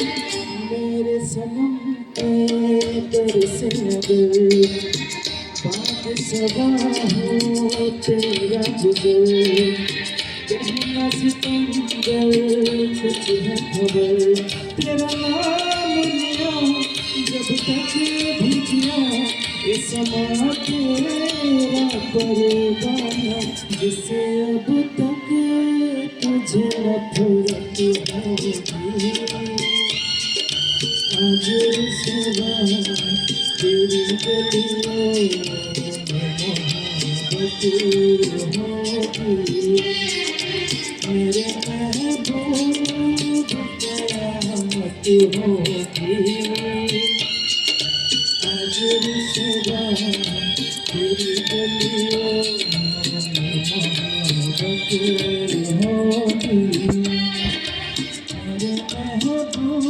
मेरे सनम तेरे से अगर बात सवा हो तेरा गुजर कहना सितमगर कुछ है खबर तेरा नाम लिया जब तक भी किया ये समा तेरा परवाना जिसे अब तक तुझे नफरत होगी आज सुबह तेरी गलियों में मोहब्बत होगी मेरे महबूब कयामत होगी आज सुबह तेरी